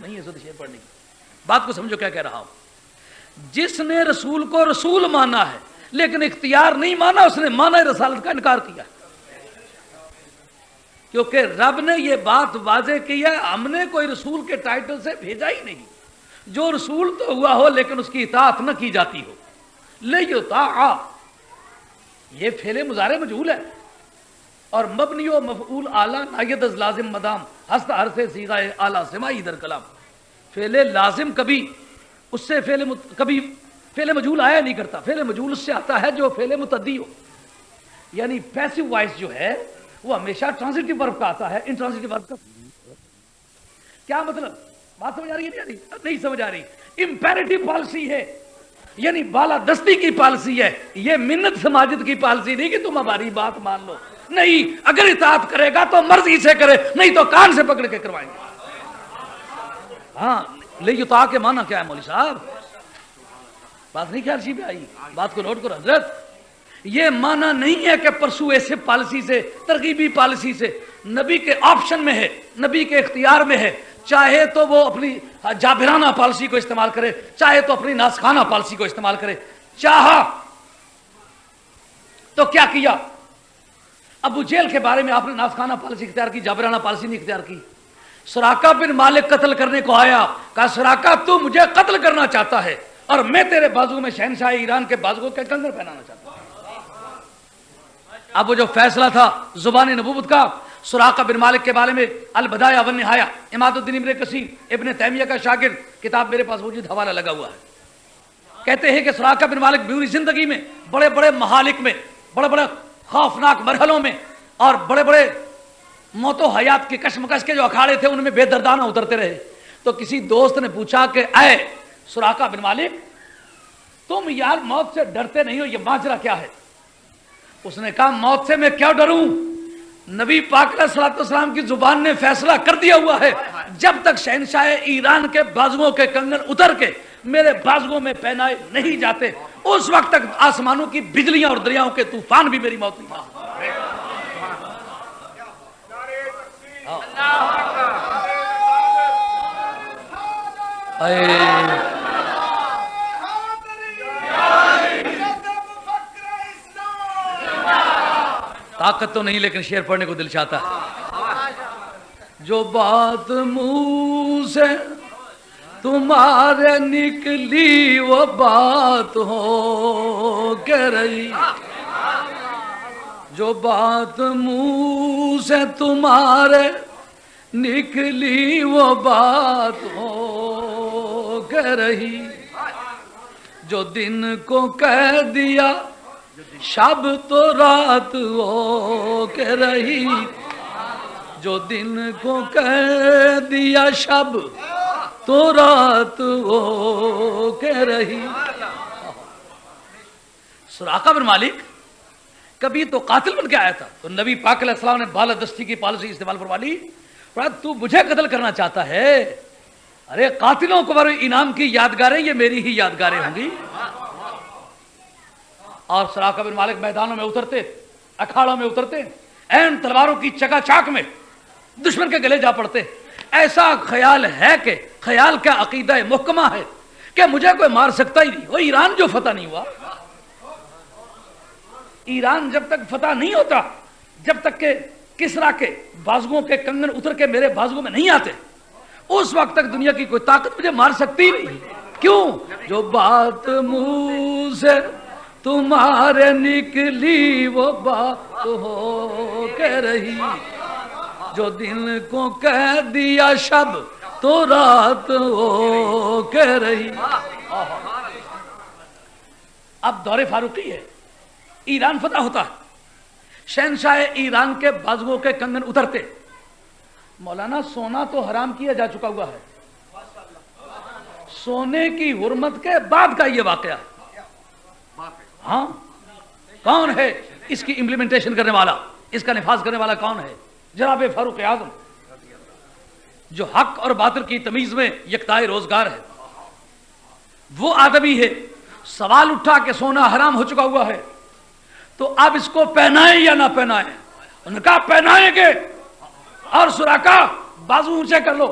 نہیں ہے ضرورت شعر پڑھنے کی. بات کو سمجھو کیا کہہ رہا ہوں. جس نے رسول کو رسول مانا ہے لیکن اختیار نہیں مانا, اس نے مانا رسالت کا انکار کیا. کیونکہ رب نے یہ بات واضح کی ہے, ہم نے کوئی رسول کے ٹائٹل سے بھیجا ہی نہیں. جو رسول تو ہوا ہو لیکن اس کی اطاعت نہ کی جاتی ہو. لیطاع یہ فعل مضارع مجہول ہے اور مبنی و مفعول اعلی نائب از لازم مدام ہست حرف صیغہ اعلی سماعی در کلام. فعل لازم کبھی اس سے کبھی فعل مجہول آیا نہیں کرتا. فعل مجہول اس سے آتا ہے جو فعل متعدی ہو, یعنی پیسو وائس جو ہے وہ ہمیشہ ٹرانزٹیو ورب کا آتا ہے. انٹرانزٹیو ورب کا کیا مطلب, بات سمجھ آ رہی ہے نہیں سمجھ آ رہی. امپیریٹو پالیسی ہے, یعنی بالادستی کی پالیسی ہے. یہ منت سماجت کی پالیسی نہیں کہ تم ہماری بات مان لو. نہیں, اگر اطاعت کرے گا تو مرضی سے کرے, نہیں تو کان سے پکڑ کے کروائیں گے. ہاں لیطاع کے معنی کیا ہے مولوی صاحب؟ بات نہیں خیال سی پہ آئی, بات کو نوٹ کرو حضرت. یہ معنی نہیں ہے کہ پرسویسو پالیسی سے, ترغیبی پالیسی سے. نبی کے آپشن میں ہے, نبی کے اختیار میں ہے. چاہے تو وہ اپنی جابرانہ پالیسی کو استعمال کرے, چاہے تو اپنی ناسخانہ پالیسی کو استعمال کرے. چاہا تو کیا کیا؟ ابو جہل کے بارے میں آپ نے ناسخانہ پالیسی اختیار کی, جابرانہ پالیسی نہیں اختیار کی. سراقہ بن مالک قتل کرنے کو آیا, کہا سراقہ تو مجھے قتل کرنا چاہتا ہے اور میں تیرے بازو میں شہنشاہ ایران کے بازو کے کنگن پہنانا چاہتا ہوں. اب وہ جو فیصلہ تھا زبان نبوت کا, سراقہ بن مالک کے بارے میں البدایہ والنہایہ, عماد الدین ابن کثیر ابن تیمیہ کا شاگرد, کتاب میرے پاس موجود, حوالہ لگا ہوا ہے. کہتے ہیں کہ سراقہ بن مالک بیوری زندگی میں بڑے بڑے مہالک میں, بڑے بڑے خوفناک مرحلوں میں اور بڑے بڑے موت و حیات کی کشمکش کے جو اکھاڑے تھے ان میں بے دردانہ اترتے رہے. تو کسی دوست نے پوچھا کہ اے سراقہ بن مالک, تم یار موت سے ڈرتے نہیں ہو, یہ ماجرا کیا ہے؟ اس نے کہا موت سے میں کیا ڈروں, نبی پاک علیہ الصلوۃ والسلام کی زبان نے فیصلہ کر دیا ہوا ہے, جب تک شہنشاہ ایران کے بازوؤں کے کنگن اتر کے میرے بازوؤں میں پہنائے نہیں جاتے, اس وقت تک آسمانوں کی بجلیاں اور دریاؤں کے طوفان بھی میری موت نہیں پا. طاقت تو نہیں لیکن شعر پڑھنے کو دل چاہتا ہے. جو بات منہ سے تمہارے نکلی وہ بات ہو کے رہی, جو بات منہ سے تمہارے نکلی وہ بات ہو کے رہی, جو دن کو کہہ دیا شب تو رات ہو کے رہی, جو دن کو کہہ دیا شب تو رات ہو کے رہی. سراقہ بن مالک کبھی تو قاتل بن کے آیا تھا, تو نبی پاک علیہ السلام نے بالادستی کی پالیسی استعمال فرما لی. تو مجھے قتل کرنا چاہتا ہے, ارے قاتلوں کو بڑے انعام کی یادگاریں یہ میری ہی یادگاریں ہوں گی. اور سراقہ بن مالک میدانوں میں اترتے, اکھاڑوں میں اترتے, این تلواروں کی چکا چاک میں دشمن کے گلے جا پڑتے. ایسا خیال ہے کہ خیال کا عقیدہ محکمہ ہے کہ مجھے کوئی مار سکتا ہی نہیں. وہ ایران جو فتح نہیں ہوا, ایران جب تک فتح نہیں ہوتا, جب تک کہ کسرا کے بازوؤں کے کنگن اتر کے میرے بازوؤں میں نہیں آتے, اس وقت تک دنیا کی کوئی طاقت مجھے مار سکتی نہیں. کیوں؟ جو بات منہ سے تمہارے نکلی وہ بات ہو کے رہی, جو دن کو کہہ دیا شب تو رات ہو کے رہی. اب دور فاروقی ہے, ایران فتح ہوتا ہے, شہنشاہ ایران کے بازوؤں کے کنگن اترتے. مولانا سونا تو حرام کیا جا چکا ہوا ہے, سونے کی حرمت کے بعد کا یہ واقعہ. ہاں, کون ہے اس کی امپلیمنٹیشن کرنے والا, اس کا نفاذ کرنے والا کون ہے؟ جناب فاروق اعظم, جو حق اور باطل کی تمیز میں یکتائے روزگار ہے. وہ آدمی ہے. سوال اٹھا کہ سونا حرام ہو چکا ہوا ہے, تو اب اس کو پہنائیں یا نہ پہنائیں؟ انہوں نے کہا پہنائیں گے, اور سراقہ بازو اونچے کر لو,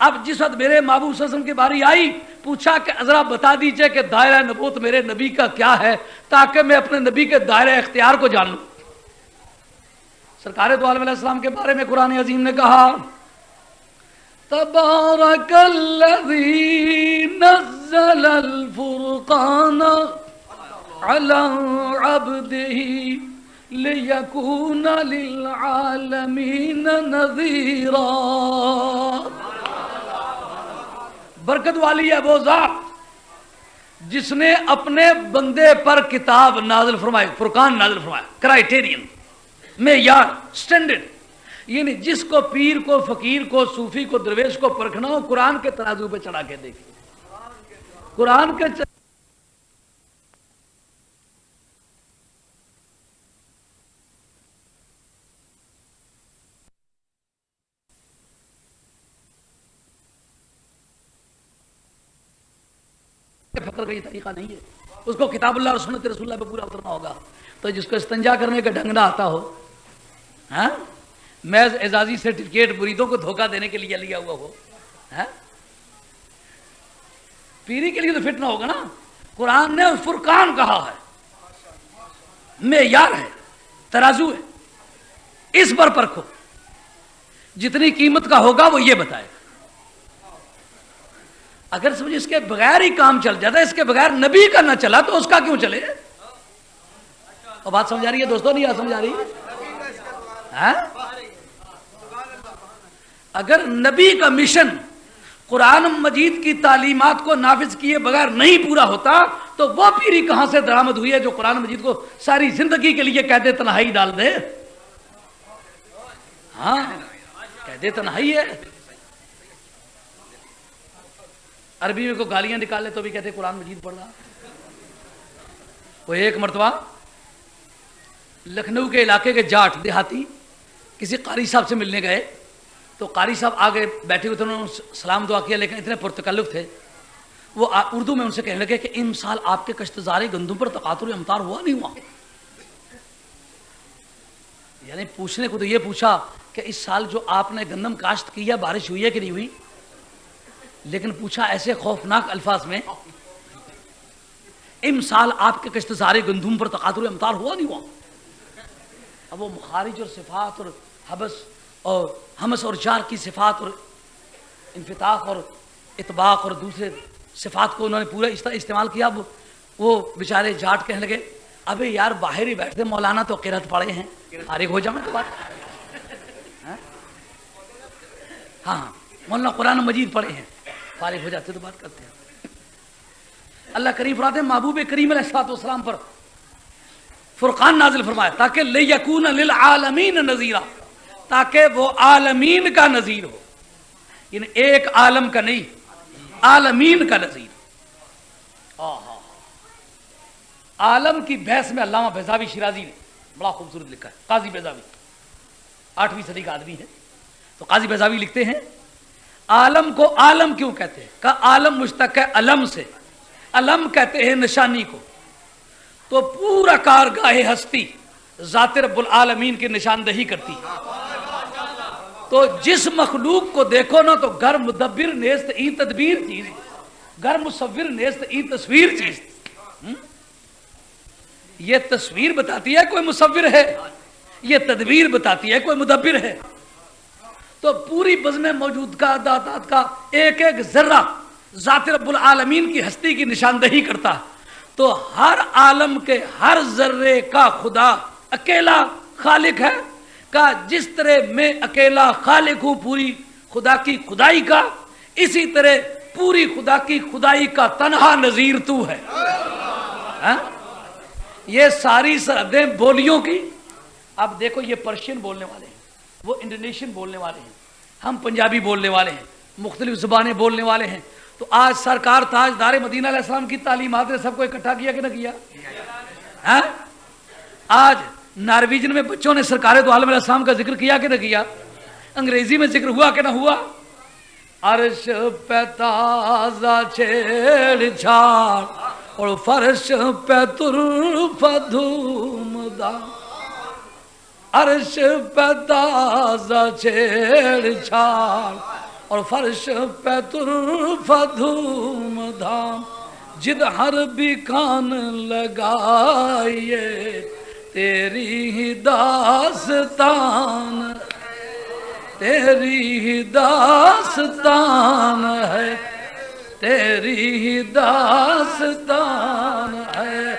اب جس وقت میرے محبوب صلی اللہ علیہ وسلم کی باری آئی, پوچھا کہ ذرا بتا دیجئے کہ دائرہ نبوت میرے نبی کا کیا ہے, تاکہ میں اپنے نبی کے دائرہ اختیار کو جان لوں. سرکار دو عالم علیہ السلام کے بارے میں قرآن عظیم نے کہا, تبارک الذی نزل الفرقان علی عبدہ لیکون للعالمین نذیرا. برکت والی ہے وہ ذات جس نے اپنے بندے پر کتاب نازل فرمائی, فرقان نازل فرمایا, کرائیٹیرین, معیار, سٹینڈرڈ. یعنی جس کو پیر کو, فقیر کو, صوفی کو, درویش کو پرکھنا ہو, قرآن کے ترازو پہ چڑھا کے دیکھیں. قرآن کے فقر کا یہ طریقہ نہیں ہے. اس کو کتاب اللہ اور سنت رسول اللہ پہ پورا اترنا ہوگا. تو جس کو استنجا کرنے کا ڈھنگ نہ آتا ہو, ہاں, محض اعزازی سرٹیفکیٹ مریدوں کو دھوکہ دینے کے لیے لیا ہوا ہو, پیری کے لیے تو فٹ نہ ہوگا نا. قرآن نے فرقان کہا ہے, معیار ہے, ترازو ہے, اس پر پرکھو, جتنی قیمت کا ہوگا وہ یہ بتائے. اگر سمجھے اس کے بغیر ہی کام چل جاتا ہے, اس کے بغیر نبی کا نہ چلا تو اس کا کیوں چلے؟ اور بات سمجھا رہی ہے دوستوں, نہیں سمجھا رہی ہے؟ اگر نبی کا مشن قرآن مجید کی تعلیمات کو نافذ کیے بغیر نہیں پورا ہوتا تو وہ پیری کہاں سے درآمد ہوئی ہے جو قرآن مجید کو ساری زندگی کے لیے کہتے تنہائی ڈال دے. ہاں, کہتے تنہائی ہے. عربی میں کو گالیاں نکالے تو بھی کہتے قرآن مجید پڑھ رہا. وہ ایک مرتبہ لکھنؤ کے علاقے کے جاٹ دیہاتی کسی قاری صاحب سے ملنے گئے, تو قاری صاحب آگے بیٹھے ہوئے تھے, انہوں نے سلام دعا کیا, لیکن اتنے پرتکلف تھے وہ اردو میں ان سے کہنے لگے کہ ان سال آپ کے کشتزار گندم پر تقاطر امطار ہوا نہیں ہوا؟ یعنی پوچھنے کو تو یہ پوچھا کہ اس سال جو آپ نے گندم کاشت کی ہے بارش ہوئی ہے کہ نہیں ہوئی, لیکن پوچھا ایسے خوفناک الفاظ میں, امسال آپ کے کشتزار گندم پر تقاطر امطار ہوا نہیں ہوا؟ اب وہ مخارج اور صفات اور حبس اور حمس اور جار کی صفات اور انفتاح اور اطباق اور دوسرے صفات کو انہوں نے پورا استعمال کیا. وہ بیچارے جاٹ کہنے لگے, ابے یار باہر ہی بیٹھتے مولانا تو قرأت پڑھے ہیں, فارغ ہو جائیں. ہاں, مولانا قرآن مجید پڑھے ہیں, فارغ ہو جاتے تو بات کرتے ہیں. اللہ کریم فرماتے ہیں محبوب کریم علیہ الصلوۃ والسلام پر فرقان نازل فرمایا تاکہ لیکون للعالمین نذیرا, تاکہ وہ عالمین کا نذیر ہو. یعنی ایک عالم کا نہیں, عالمین کا نذیر. عالم کی بحث میں علامہ بیضاوی شیرازی نے بڑا خوبصورت لکھا ہے. قاضی بیضاوی 8ویں صدی کا آدمی ہے, تو قاضی بیضاوی لکھتے ہیں عالم کو عالم کیوں کہتے ہیں؟ کہ عالم مشتق ہے علم سے, علم کہتے ہیں نشانی کو. تو پورا کارگاہ ہستی ذات رب العالمین کی نشاندہی کرتی. تو جس مخلوق کو دیکھو نا تو گر مدبر نیست ای تدبیر چیز, گر مصور نیست ای تصویر چیز. یہ تصویر بتاتی ہے کوئی مصور ہے, یہ تدبیر بتاتی ہے کوئی مدبر ہے. تو پوری بزم موجود کا داتات کا ایک ایک ذرہ ذات رب العالمین کی ہستی کی نشاندہی کرتا ہے. تو ہر عالم کے ہر ذرے کا خدا اکیلا خالق ہے. کا جس طرح میں اکیلا خالق ہوں پوری خدا کی خدائی کا, اسی طرح پوری خدا کی خدائی کا تنہا نظیر تو ہے. یہ ساری سرحدیں بولیوں کی. اب دیکھو یہ پرشین بولنے والے ہیں, وہ انڈونیشین بولنے والے ہیں, ہم پنجابی بولنے والے ہیں, مختلف زبانیں بولنے والے ہیں. تو آج سرکار تاجدار مدینہ علیہ السلام کی تعلیمات نے سب کو اکٹھا کیا کہ نہ کیا؟ آج نارویجن میں بچوں نے سرکار دو عالم علیہ السلام کا ذکر کیا کہ نہ کیا؟ انگریزی میں ذکر ہوا کہ نہ ہوا؟ عرش پہ تازہ چھیڑ چھاڑ اور فرش پہ طرف دھوم دھام. عرش پہ تازہ چھیڑ چھاڑ اور فرش پہ ترفع دھوم دھام جدھر بھی کان لگائیے تیری ہی داستان تیری ہی داستان ہے تیری ہی داستان ہے.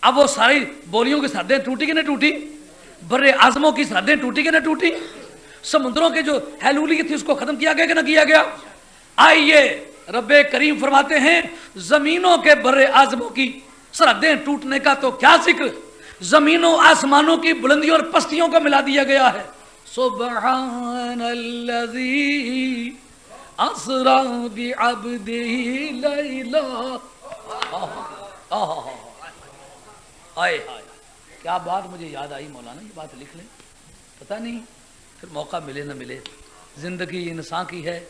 اب وہ ساری بولیوں کی سرحدیں ٹوٹی کہ نہ ٹوٹی, بر اعظموں کی سرحدیں ٹوٹی کہ نہ ٹوٹی, سمندروں کے جو ہیلولی تھی اس کو ختم کیا گیا کہ نہ کیا گیا. آئیے رب کریم فرماتے ہیں زمینوں کے بر اعظموں کی سرحدیں ٹوٹنے کا تو کیا ذکر, زمینوں آسمانوں کی بلندیوں اور پستیوں کو ملا دیا گیا ہے. سبحان الذی اسری بعبدہ لیلا. آئے کیا بات مجھے یاد آئی مولانا, یہ بات لکھ لیں, پتہ نہیں پھر موقع ملے نہ ملے. زندگی انسان کی ہے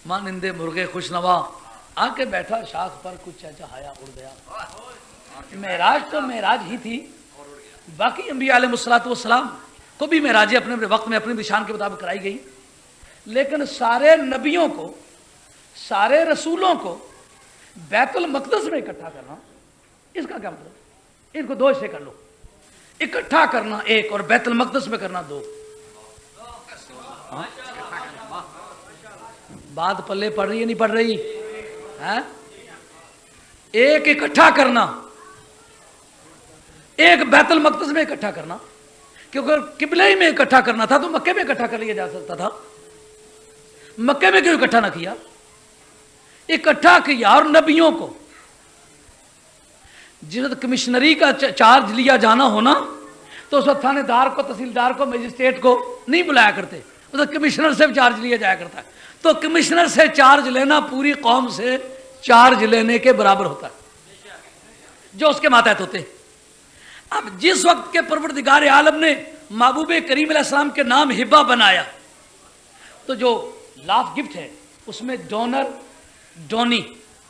مانندے مرغے خوش نوا, آ کے بیٹھا شاخ پر کچھ چہایا اڑ گیا. معراج تو معراج ہی تھی, باقی انبیاء علیہ السلام کو بھی معراج اپنے وقت میں اپنی نشان کے مطابق کرائی گئی, لیکن سارے نبیوں کو سارے رسولوں کو بیت المقدس میں اکٹھا کرنا, اس کا کیا مطلب؟ ان کو دو حصے کر لو, اکٹھا کرنا ایک اور بیت المقدس میں کرنا دو. بات پلے پڑ رہی ہے نہیں پڑ رہی ہے؟ ایک اکٹھا کرنا, ایک بیت المقدس میں اکٹھا کرنا, کیونکہ قبلے ہی میں اکٹھا کرنا تھا تو مکے میں اکٹھا کر لیا جا سکتا تھا, مکے میں کیوں اکٹھا نہ کیا؟ اکٹھا کیا اور نبیوں کو جس کمشنری کا چارج لیا جانا ہونا تو اس وقت تھانے دار کو, تحصیلدار کو, مجسٹریٹ کو نہیں بلایا کرتے, اس وقت کمشنر سے چارج لیا جایا کرتا ہے. تو کمشنر سے چارج لینا پوری قوم سے چارج لینے کے برابر ہوتا ہے جو اس کے ماتحت ہوتے. اب جس وقت کے پروردگار عالم نے محبوب کریم علیہ السلام کے نام ہبہ بنایا تو جو لاف گفٹ ہے اس میں ڈونر, ڈونی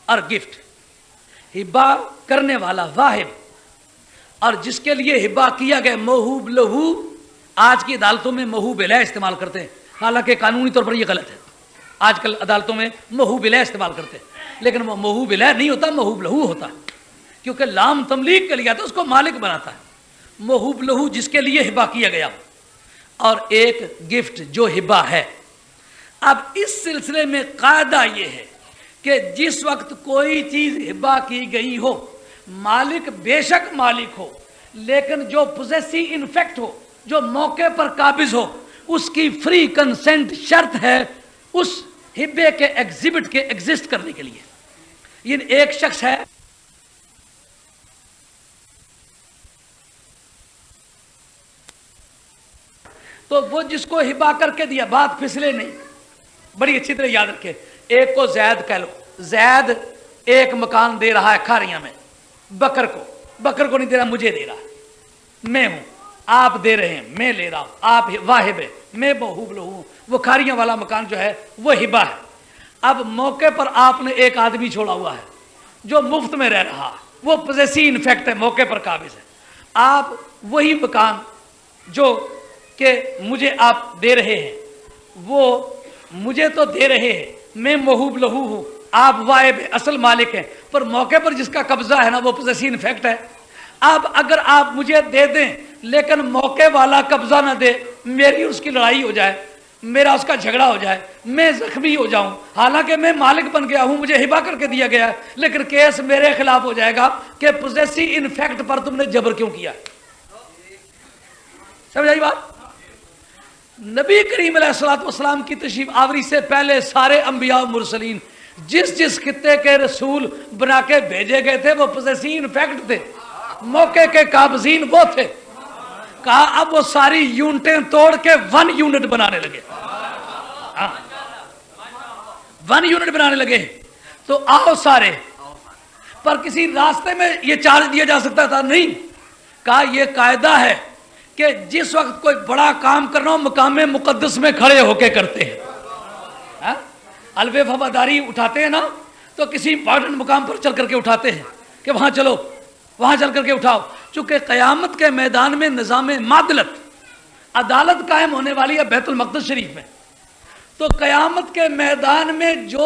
اور گفٹ, ہبہ کرنے والا واہب, اور جس کے لیے ہبہ کیا گیا موہوب لہو. آج کی عدالتوں میں موہوب لہ استعمال کرتے ہیں, حالانکہ قانونی طور پر یہ غلط ہے. آج کل عدالتوں میں موہوب لہ استعمال کرتے ہیں, لیکن وہ موہوب لہ نہیں ہوتا, موہوب لہو ہوتا ہے, کیونکہ لام تملیک کے لیے آتا ہے, اس کو مالک بناتا ہے. موہوب لہو جس کے لیے ہبہ کیا گیا, اور ایک گفٹ جو ہبہ ہے. اب اس سلسلے میں قاعدہ یہ ہے کہ جس وقت کوئی چیز ہبہ کی گئی ہو, مالک بے شک مالک ہو, لیکن جو پوزیسی انفیکٹ ہو, جو موقع پر قابض ہو, اس کی فری کنسنٹ شرط ہے اس ہبے کے ایگزیبٹ کے ایگزسٹ کرنے کے لیے. یہ ایک شخص ہے تو وہ جس کو ہبہ کر کے دیا, بات پھسلے نہیں, بڑی اچھی طرح یاد رکھے. ایک کو زید کہہ لو, زید ایک مکان دے رہا ہے کھاریاں میں, بکر کو نہیں دے رہا, مجھے دے رہا ہے, میں ہوں, آپ دے رہے ہیں, میں لے رہا ہوں, آپ واہب ہے, میں موہوب لہو ہوں. وہ کھاریاں والا مکان جو ہے وہ ہبہ ہے. اب موقع پر آپ نے ایک آدمی چھوڑا ہوا ہے جو مفت میں رہ رہا ہے, وہ پوزیسی انفیکٹ ہے, موقع پر قابض ہے. آپ وہی مکان جو کہ مجھے آپ دے رہے ہیں, وہ مجھے تو دے رہے ہیں, میں موہوب لہو ہوں, آپ واہب اصل مالک ہیں, پر موقع پر جس کا قبضہ ہے نا وہ پوزیسی انفیکٹ ہے. اب اگر آپ مجھے دے دیں لیکن موقع والا قبضہ نہ دے, میری اس کی لڑائی ہو جائے, میرا اس کا جھگڑا ہو جائے, میں زخمی ہو جاؤں, حالانکہ میں مالک بن گیا ہوں, مجھے ہبہ کر کے دیا گیا ہے, لیکن کیس میرے خلاف ہو جائے گا کہ پوزیسی انفیکٹ پر تم نے جبر کیوں کیا. سمجھ آئی بات؟ نبی کریم علیہ السلام کی تشریف آوری سے پہلے سارے انبیاء و مرسلین جس خطے کے رسول بنا کے بھیجے گئے تھے وہ پوزیسی انفیکٹ تھے, موقع کے قابضین وہ تھے. کہا اب وہ ساری یونٹیں توڑ کے 1 یونٹ بنانے لگے, 1 یونٹ بنانے لگے. تو آؤ سارے, پر کسی راستے میں یہ چارج دیا جا سکتا تھا نہیں. کہا یہ قاعدہ ہے کہ جس وقت کوئی بڑا کام کرنا ہو مقام مقدس میں کھڑے ہو کے کرتے ہیں. الوے وفاداری اٹھاتے ہیں نا تو کسی امپورٹنٹ مقام پر چل کر کے اٹھاتے ہیں کہ وہاں چلو, وہاں چل کر کے اٹھاؤ. چونکہ قیامت کے میدان میں نظام معدلت عدالت قائم ہونے والی ہے بیت المقدس شریف میں. تو قیامت کے میدان میں جو